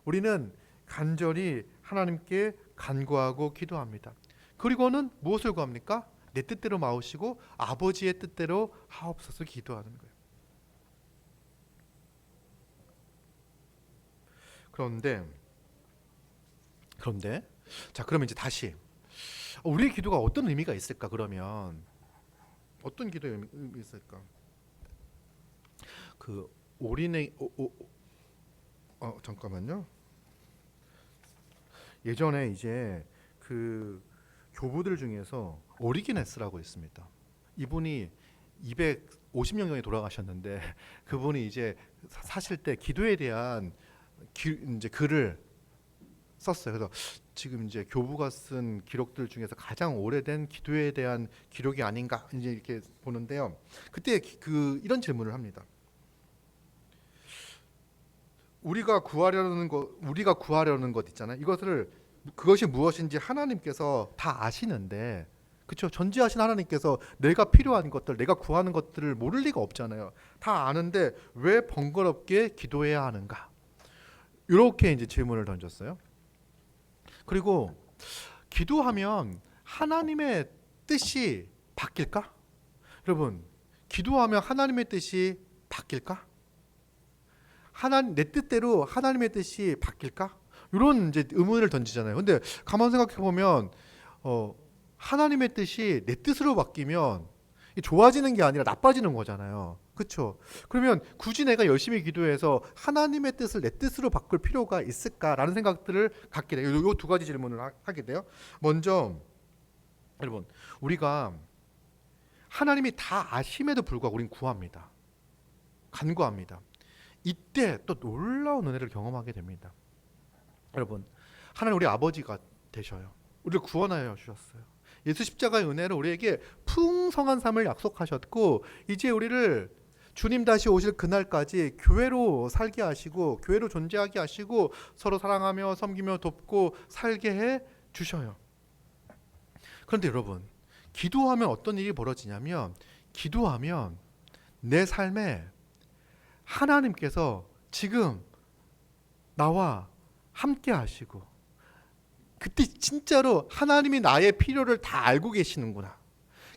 우리는 간절히 하나님께 간구하고 기도합니다. 그리고는 무엇을 구합니까? 내 뜻대로 마시고 아버지의 뜻대로 하옵소서 기도하는 거예요. 그런데 자, 그러면 이제 다시 우리의 기도가 어떤 의미가 있을까? 그러면 어떤 기도의 의미 있을까? 그 올인의 잠깐만요. 예전에 이제 그 교부들 중에서 오리게네스라고 있습니다. 이분이 250년 전에 돌아가셨는데 그분이 이제 사실 때 기도에 대한 이제 글을 썼어요. 그래서 지금 이제 교부가 쓴 기록들 중에서 가장 오래된 기도에 대한 기록이 아닌가 이제 이렇게 보는데요. 그때 이런 질문을 합니다. 우리가 구하려는 것 있잖아요. 그것이 무엇인지 하나님께서 다 아시는데, 그렇죠? 전지하신 하나님께서 내가 필요한 것들, 내가 구하는 것들을 모를 리가 없잖아요. 다 아는데 왜 번거롭게 기도해야 하는가? 이렇게 이제 질문을 던졌어요. 그리고 기도하면 하나님의 뜻이 바뀔까? 여러분, 기도하면 하나님의 뜻이 바뀔까? 내 뜻대로 하나님의 뜻이 바뀔까? 이런 이제 의문을 던지잖아요. 근데 가만 생각해 보면 하나님의 뜻이 내 뜻으로 바뀌면 좋아지는 게 아니라 나빠지는 거잖아요. 그렇죠? 그러면 굳이 내가 열심히 기도해서 하나님의 뜻을 내 뜻으로 바꿀 필요가 있을까라는 생각들을 갖게 돼요. 이 2가지 질문을 하게 돼요. 먼저 여러분, 우리가 하나님이 다 아심에도 불구하고 우린 구합니다. 간구합니다. 이때 또 놀라운 은혜를 경험하게 됩니다. 여러분, 하나님 우리 아버지가 되셔요. 우리를 구원하여 주셨어요. 예수 십자가의 은혜로 우리에게 풍성한 삶을 약속하셨고, 이제 우리를 주님 다시 오실 그날까지 교회로 살게 하시고 교회로 존재하게 하시고 서로 사랑하며 섬기며 돕고 살게 해 주셔요. 그런데 여러분, 기도하면 어떤 일이 벌어지냐면, 기도하면 내 삶에 하나님께서 지금 나와 함께 하시고, 그때 진짜로 하나님이 나의 필요를 다 알고 계시는구나.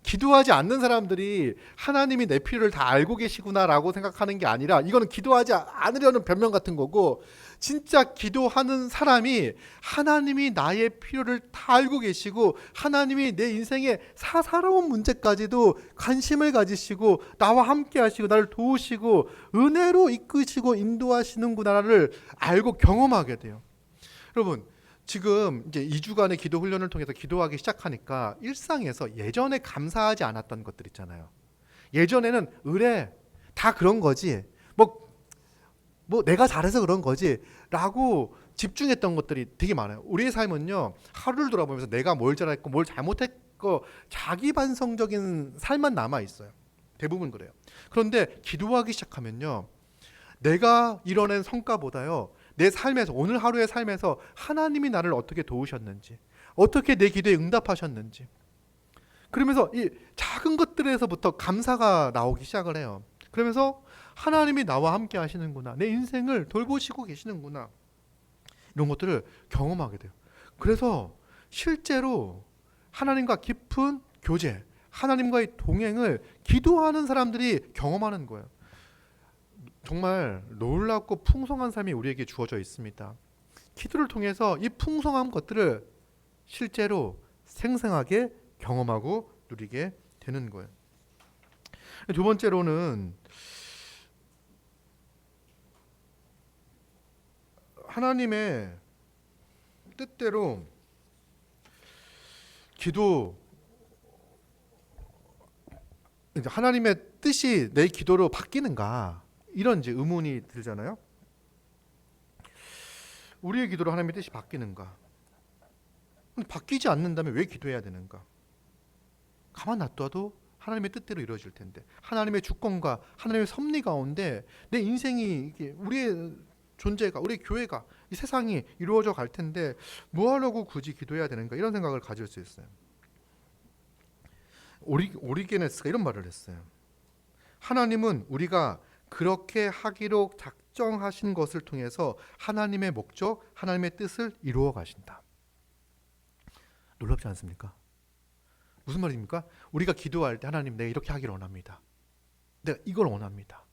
기도하지 않는 사람들이 하나님이 내 필요를 다 알고 계시구나라고 생각하는 게 아니라, 이거는 기도하지 않으려는 변명 같은 거고, 진짜 기도하는 사람이 하나님이 나의 필요를 다 알고 계시고 하나님이 내 인생의 사사로운 문제까지도 관심을 가지시고 나와 함께 하시고 나를 도우시고 은혜로 이끄시고 인도하시는구나를 알고 경험하게 돼요. 여러분, 지금 이제 2주간의 기도 훈련을 통해서 기도하기 시작하니까 일상에서 예전에 감사하지 않았던 것들 있잖아요. 예전에는 의뢰 다 그런 거지, 뭐 내가 잘해서 그런 거지 라고 집중했던 것들이 되게 많아요. 우리의 삶은요, 하루를 돌아보면서 내가 뭘 잘했고 뭘 잘못했고 자기 반성적인 삶만 남아 있어요. 대부분 그래요. 그런데 기도하기 시작하면요, 내가 이뤄낸 성과보다요, 내 삶에서, 오늘 하루의 삶에서 하나님이 나를 어떻게 도우셨는지, 어떻게 내 기도에 응답하셨는지, 그러면서 이 작은 것들에서부터 감사가 나오기 시작을 해요. 그러면서 하나님이 나와 함께 하시는구나, 내 인생을 돌보시고 계시는구나, 이런 것들을 경험하게 돼요. 그래서 실제로 하나님과 깊은 교제, 하나님과의 동행을 기도하는 사람들이 경험하는 거예요. 정말 놀랍고 풍성한 삶이 우리에게 주어져 있습니다. 기도를 통해서 이 풍성한 것들을 실제로 생생하게 경험하고 누리게 되는 거예요. 두 번째로는 하나님의 뜻대로 기도, 하나님의 뜻이 내 기도로 바뀌는가, 이런 이제 의문이 들잖아요. 우리의 기도로 하나님의 뜻이 바뀌는가? 바뀌지 않는다면 왜 기도해야 되는가? 가만 놔둬도 하나님의 뜻대로 이루어질 텐데, 하나님의 주권과 하나님의 섭리 가운데 내 인생이, 이게 우리의 존재가, 우리 교회가, 이 세상이 이루어져 갈 텐데 뭐하려고 굳이 기도해야 되는가, 이런 생각을 가질 수 있어요. 오리게네스가 이런 말을 했어요. 하나님은 우리가 그렇게 하기로 작정하신 것을 통해서 하나님의 목적, 하나님의 뜻을 이루어 가신다. 놀랍지 않습니까? 무슨 말입니까? 우리가 기도할 때 하나님, 내가 이렇게 하기를 원합니다. 내가 이걸 원합니다.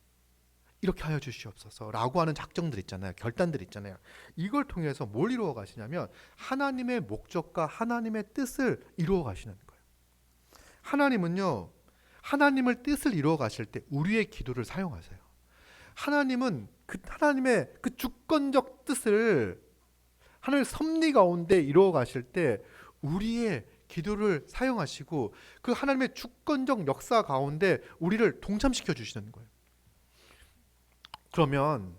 이렇게 하여 주시옵소서 라고 하는 작정들 있잖아요. 결단들 있잖아요. 이걸 통해서 뭘 이루어 가시냐면 하나님의 목적과 하나님의 뜻을 이루어 가시는 거예요. 하나님은요, 하나님의 뜻을 이루어 가실 때 우리의 기도를 사용하세요. 하나님은 하나님의 그 주권적 뜻을 하나님의 섭리 가운데 이루어 가실 때 우리의 기도를 사용하시고 그 하나님의 주권적 역사 가운데 우리를 동참시켜 주시는 거예요. 그러면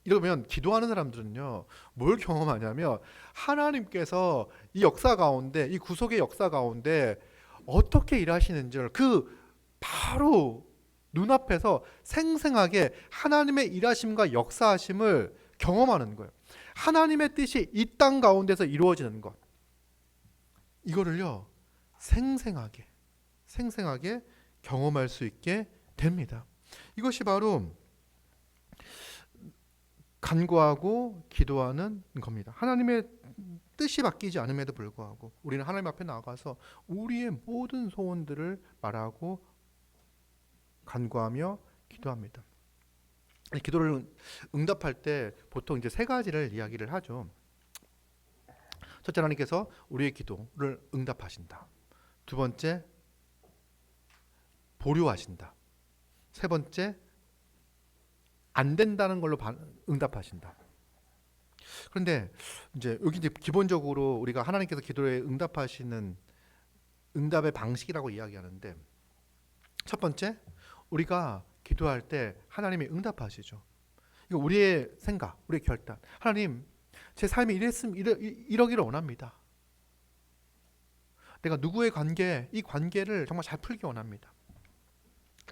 이러면 기도하는 사람들은요, 뭘 경험하냐면 하나님께서 이 역사 가운데, 이 구속의 역사 가운데 어떻게 일하시는지를 그 바로 눈앞에서 생생하게 하나님의 일하심과 역사하심을 경험하는 거예요. 하나님의 뜻이 이 땅 가운데서 이루어지는 것, 이거를요 생생하게 경험할 수 있게 됩니다. 이것이 바로 간구하고 기도하는 겁니다. 하나님의 뜻이 바뀌지 않음에도 불구하고 우리는 하나님 앞에 나가서 우리의 모든 소원들을 말하고 간구하며 기도합니다. 기도를 응답할 때 보통 이제 세 가지를 이야기를 하죠. 첫째, 하나님께서 우리의 기도를 응답하신다. 두 번째, 보류하신다. 세 번째, 안 된다는 걸로 응답하신다. 그런데 이제 여기 이제 기본적으로 우리가 하나님께서 기도에 응답하시는 응답의 방식이라고 이야기하는데, 첫 번째, 우리가 기도할 때 하나님이 응답하시죠. 이거 우리의 생각, 우리의 결단. 하나님, 제 삶이 이랬으면 이러기를 원합니다. 내가 누구의 관계, 이 관계를 정말 잘 풀기 원합니다.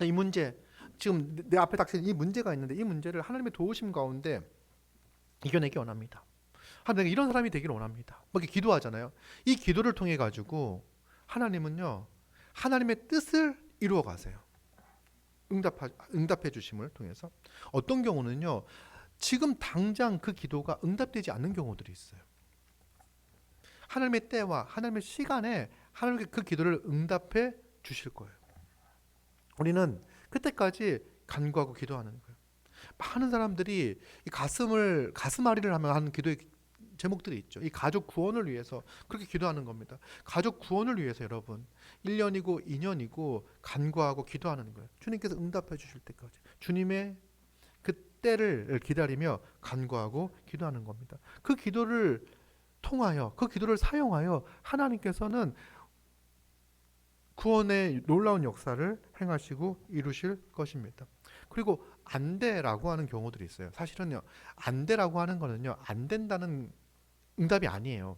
이 문제, 지금 내 앞에 닥친 이 문제가 있는데 이 문제를 하나님의 도우심 가운데 이겨내기 원합니다. 내가 이런 사람이 되기를 원합니다. 뭐 이렇게 기도하잖아요. 이 기도를 통해 가지고 하나님은요, 하나님의 뜻을 이루어 가세요. 응답해 주심을 통해서. 어떤 경우는요, 지금 당장 그 기도가 응답되지 않는 경우들이 있어요. 하나님의 때와 하나님의 시간에 하나님께 그 기도를 응답해 주실 거예요. 우리는 그때까지 간구하고 기도하는 거예요. 많은 사람들이 이 가슴앓이를 하면 하는 기도의 제목들이 있죠. 이 가족 구원을 위해서 그렇게 기도하는 겁니다. 가족 구원을 위해서 여러분 1년이고 2년이고 간구하고 기도하는 거예요. 주님께서 응답해 주실 때까지 주님의 그 때를 기다리며 간구하고 기도하는 겁니다. 그 기도를 통하여, 그 기도를 사용하여 하나님께서는 구원의 놀라운 역사를 행하시고 이루실 것입니다. 그리고 안 돼라고 하는 경우들이 있어요. 사실은요, 안 돼라고 하는 거는요, 안 된다는 응답이 아니에요.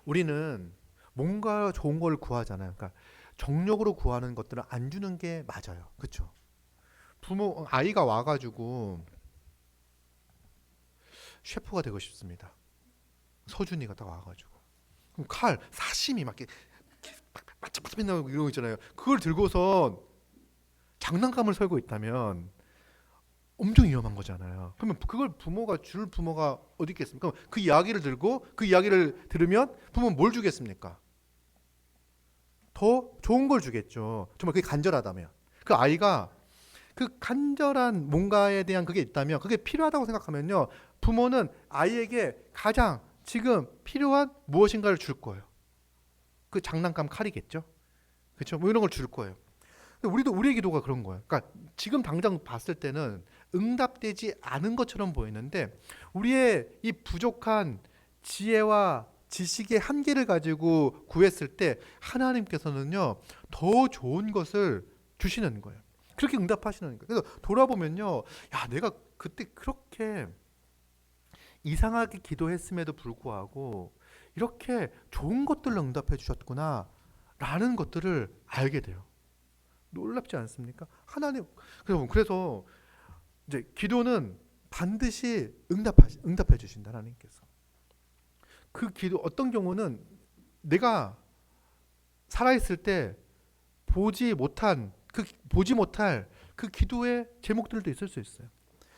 우리는 뭔가 좋은 걸 구하잖아요. 그러니까 정력으로 구하는 것들은 안 주는 게 맞아요. 그렇죠? 부모 아이가 와가지고 셰프가 되고 싶습니다. 서준이가 딱 와가지고 그럼 칼 사심이 막 이렇게 바짝바짝 나고 이런 거 있잖아요. 그걸 들고선 장난감을 썰고 있다면 엄청 위험한 거잖아요. 그러면 그걸 부모가 줄 부모가 어디 있겠습니까? 그럼 그 이야기를 들고 그 이야기를 들으면 부모는 뭘 주겠습니까? 더 좋은 걸 주겠죠. 정말 그게 간절하다면. 그 아이가 그 간절한 뭔가에 대한 그게 있다면 그게 필요하다고 생각하면요. 부모는 아이에게 가장 지금 필요한 무엇인가를 줄 거예요. 그 장난감 칼이겠죠. 그렇죠? 뭐 이런 걸 줄 거예요. 근데 우리도 우리의 기도가 그런 거예요. 그러니까 지금 당장 봤을 때는 응답되지 않은 것처럼 보이는데 우리의 이 부족한 지혜와 지식의 한계를 가지고 구했을 때 하나님께서는요 더 좋은 것을 주시는 거예요. 그렇게 응답하시는 거예요. 그래서 돌아보면요, 야 내가 그때 그렇게 이상하게 기도했음에도 불구하고 이렇게 좋은 것들을 응답해 주셨구나 라는 것들을 알게 돼요. 놀랍지 않습니까? 하나님 그래서 이제 기도는 반드시 응답해 주신다 하나님께서. 그 기도 어떤 경우는 내가 살아 있을 때 보지 못할 그 기도의 제목들도 있을 수 있어요.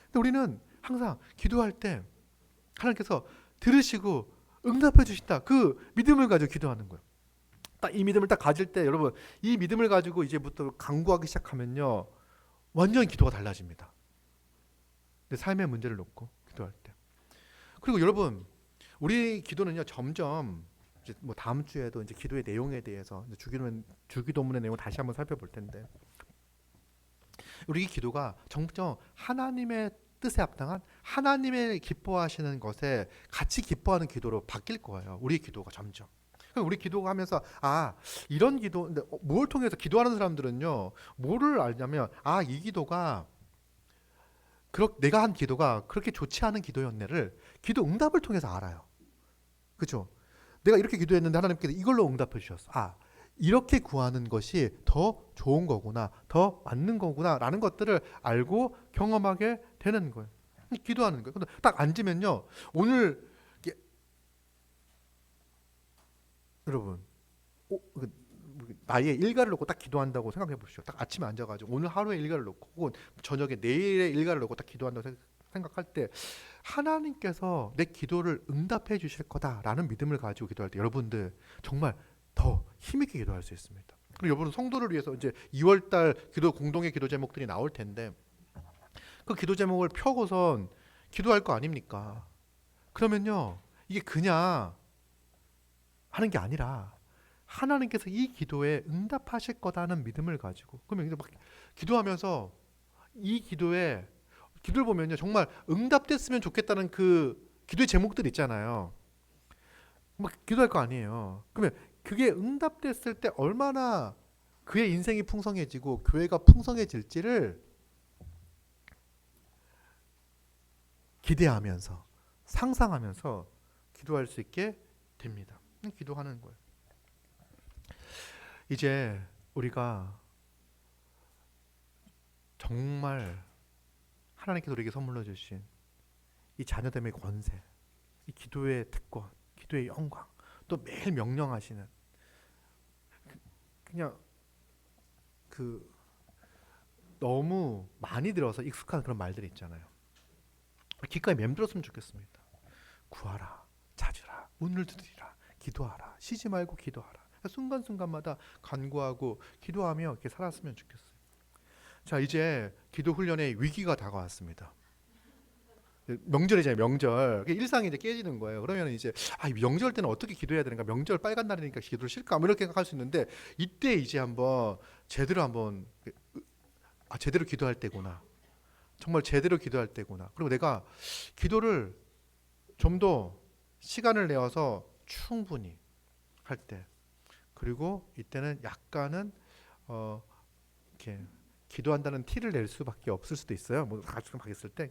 근데 우리는 항상 기도할 때 하나님께서 들으시고 응답해 주신다. 그 믿음을 가지고 기도하는 거예요. 딱 이 믿음을 딱 가질 때 여러분 이 믿음을 가지고 이제부터 간구하기 시작하면요 완전히 기도가 달라집니다. 내 삶의 문제를 놓고 기도할 때. 그리고 여러분 우리 기도는요 점점 이제 뭐 다음 주에도 이제 기도의 내용에 대해서 이제 주기도문의 내용을 다시 한번 살펴볼 텐데 우리 기도가 점점 하나님의 뜻에 합당한 하나님의 기뻐하시는 것에 같이 기뻐하는 기도로 바뀔 거예요. 우리 기도가 점점. 우리 기도하면서 이런 기도 뭘 통해서 기도하는 사람들은요 뭐를 알냐면 이 기도가 내가 한 기도가 그렇게 좋지 않은 기도였네를 기도 응답을 통해서 알아요. 그렇죠? 내가 이렇게 기도했는데 하나님께서 이걸로 응답해 주셨어. 이렇게 구하는 것이 더 좋은 거구나, 더 맞는 거구나 라는 것들을 알고 경험하게 되는 거예요. 기도하는 거예요. 근데 딱 앉으면요 오늘 여러분 나의 일과를 놓고 딱 기도한다고 생각해 보십시오. 딱 아침에 앉아가지고 오늘 하루의 일과를 놓고 혹은 저녁에 내일의 일과를 놓고 딱 기도한다고 생각할 때 하나님께서 내 기도를 응답해 주실 거다라는 믿음을 가지고 기도할 때 여러분들 정말 더 힘있게 기도할 수 있습니다. 그리고 여러분 성도를 위해서 이제 2월달 기도 공동의 기도 제목들이 나올 텐데 그 기도 제목을 펴고선 기도할 거 아닙니까? 그러면요 이게 그냥 하는 게 아니라 하나님께서 이 기도에 응답하실 거다는 믿음을 가지고 그러면 이제 막 기도하면서 이 기도를 보면요 정말 응답됐으면 좋겠다는 그 기도의 제목들 있잖아요. 막 기도할 거 아니에요. 그러면 그게 응답됐을 때 얼마나 그의 인생이 풍성해지고 교회가 풍성해질지를 기대하면서 상상하면서 기도할 수 있게 됩니다. 기도하는 거예요. 이제 우리가 정말 하나님께서 우리에게 선물로 주신 이 자녀됨의 권세, 이 기도의 특권, 기도의 영광, 또 매일 명령하시는 그냥 너무 많이 들어서 익숙한 그런 말들이 있잖아요. 귓가에 맴들었으면 좋겠습니다. 구하라, 찾으라, 문을 두드리라, 기도하라, 쉬지 말고 기도하라. 순간순간마다 간구하고 기도하며 이렇게 살았으면 좋겠어요. 자, 이제 기도 훈련의 위기가 다가왔습니다. 명절이잖아요, 명절. 일상이 이제 깨지는 거예요. 그러면 이제 명절 때는 어떻게 기도해야 되는가? 명절 빨간 날이니까 기도를 쉴까? 뭐 이렇게 생각할 수 있는데 이때 이제 제대로 기도할 때구나. 정말 제대로 기도할 때구나. 그리고 내가 기도를 좀 더 시간을 내어서 충분히 할 때. 그리고 이때는 약간은 이렇게 기도한다는 티를 낼 수밖에 없을 수도 있어요. 뭐 가끔 있을 때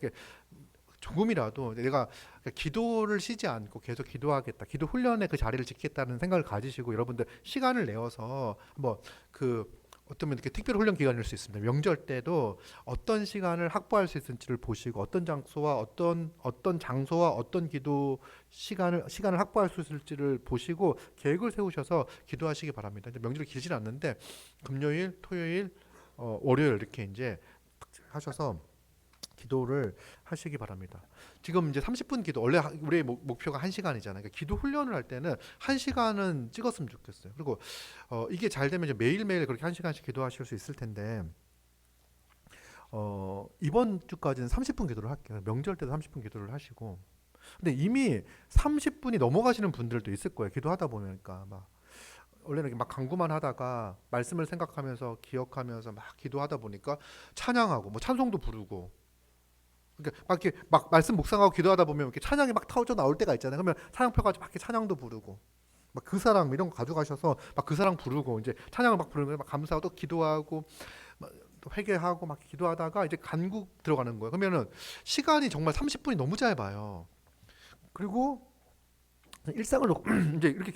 조금이라도 내가 기도를 쉬지 않고 계속 기도하겠다, 기도 훈련의 그 자리를 지키겠다는 생각을 가지시고 여러분들 시간을 내어서 뭐그 어쩌면 이렇게 특별 훈련 기간일 수 있습니다. 명절 때도 어떤 시간을 확보할 수 있을지를 보시고 어떤 장소와 어떤 장소와 어떤 기도 시간을 확보할 수 있을지를 보시고 계획을 세우셔서 기도하시기 바랍니다. 이제 명절이 길진 않는데 금요일, 토요일, 월요일 이렇게 이제 하셔서 기도를 하시기 바랍니다. 지금 이제 30분 기도, 원래 우리의 목표가 1시간이잖아요. 그러니까 기도 훈련을 할 때는 1시간은 찍었으면 좋겠어요. 그리고 이게 잘 되면 이제 매일매일 그렇게 1시간씩 기도하실 수 있을 텐데 이번 주까지는 30분 기도를 할게요. 명절 때도 30분 기도를 하시고, 근데 이미 30분이 넘어가시는 분들도 있을 거예요. 기도하다 보니까 막 원래는 이렇게 막 강구만 하다가 말씀을 생각하면서 기억하면서 막 기도하다 보니까 찬양하고 뭐 찬송도 부르고, 그러니까 막 이렇게 막 말씀 묵상하고 기도하다 보면 이렇게 찬양이 막 터져 나올 때가 있잖아요. 그러면 찬양표 가지고 막 이렇게 찬양도 부르고 막 그 사랑 이런 거 가져가셔서 막 그 사랑 부르고 이제 찬양을 막 부르면 막 감사하고 또 기도하고 또 회개하고 막 기도하다가 이제 간국 들어가는 거예요. 그러면은 시간이 정말 30분이 너무 짧아요. 그리고 일상을 놓고 이제 이렇게